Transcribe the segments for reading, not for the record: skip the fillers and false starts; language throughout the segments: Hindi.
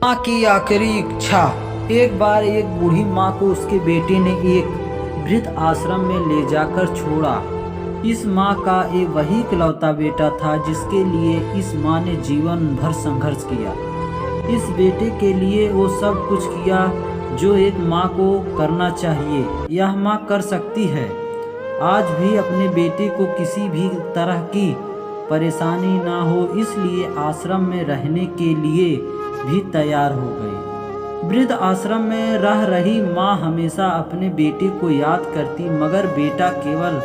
माँ की आखिरी इच्छा। एक बार एक बूढ़ी माँ को उसके बेटे ने एक वृद्ध आश्रम में ले जाकर छोड़ा। इस माँ का एक वही इकलौता बेटा था जिसके लिए इस माँ ने जीवन भर संघर्ष किया। इस बेटे के लिए वो सब कुछ किया जो एक माँ को करना चाहिए। यह माँ कर सकती है। आज भी अपने बेटे को किसी भी तरह की परेशानी ना हो इसलिए आश्रम में रहने के लिए भी तैयार हो गई। वृद्ध आश्रम में रह रही माँ हमेशा अपने बेटे को याद करती, मगर बेटा केवल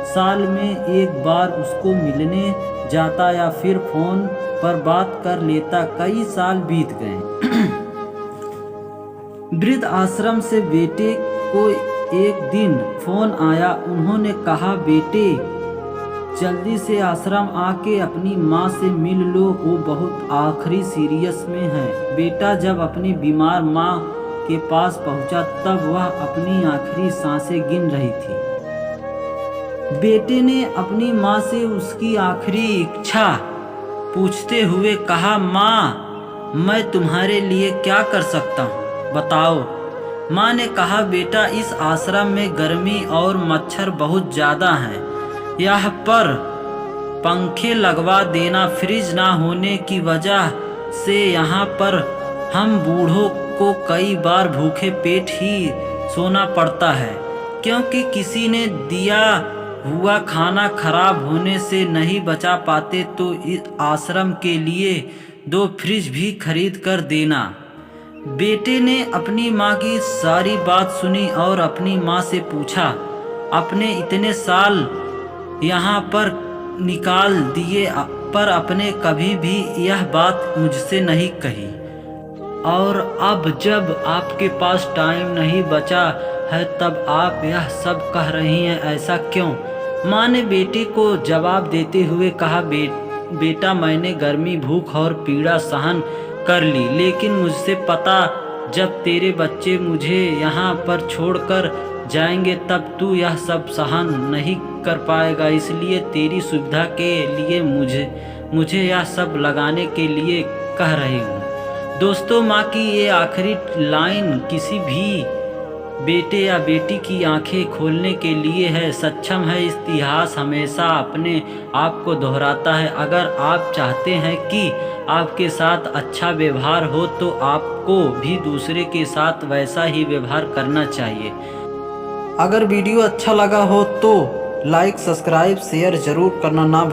साल में एक बार उसको मिलने जाता या फिर फोन पर बात कर लेता। कई साल बीत गए। वृद्ध आश्रम से बेटे को एक दिन फोन आया। उन्होंने कहा, बेटे जल्दी से आश्रम आके अपनी माँ से मिल लो, वो बहुत आखिरी सीरियस में है। बेटा जब अपनी बीमार माँ के पास पहुंचा तब वह अपनी आखिरी सांसें गिन रही थी। बेटे ने अपनी माँ से उसकी आखिरी इच्छा पूछते हुए कहा, माँ मैं तुम्हारे लिए क्या कर सकता हूँ, बताओ। माँ ने कहा, बेटा इस आश्रम में गर्मी और मच्छर बहुत ज़्यादा हैं। यहाँ पर पंखे लगवा देना। फ्रिज ना होने की वजह से यहाँ पर हम बूढ़ों को कई बार भूखे पेट ही सोना पड़ता है, क्योंकि किसी ने दिया हुआ खाना खराब होने से नहीं बचा पाते। तो इस आश्रम के लिए 2 फ्रिज भी खरीद कर देना। बेटे ने अपनी माँ की सारी बात सुनी और अपनी माँ से पूछा, अपने इतने साल यहाँ पर निकाल दिए पर आपने कभी भी यह बात मुझसे नहीं कही, और अब जब आपके पास टाइम नहीं बचा है तब आप यह सब कह रही हैं, ऐसा क्यों? माँ ने बेटे को जवाब देते हुए कहा, बेटा मैंने गर्मी, भूख और पीड़ा सहन कर ली, लेकिन मुझसे पता जब तेरे बच्चे मुझे यहाँ पर छोड़कर जाएंगे तब तू यह सब सहन नहीं कर पाएगा। इसलिए तेरी सुविधा के लिए मुझे यह सब लगाने के लिए कह रही हूँ। दोस्तों, माँ की ये आखिरी लाइन किसी भी बेटे या बेटी की आंखें खोलने के लिए है। सक्षम है इतिहास हमेशा अपने आप को दोहराता है। अगर आप चाहते हैं कि आपके साथ अच्छा व्यवहार हो तो आपको भी दूसरे के साथ वैसा ही व्यवहार करना चाहिए। अगर वीडियो अच्छा लगा हो तो लाइक, सब्सक्राइब, शेयर जरूर करना ना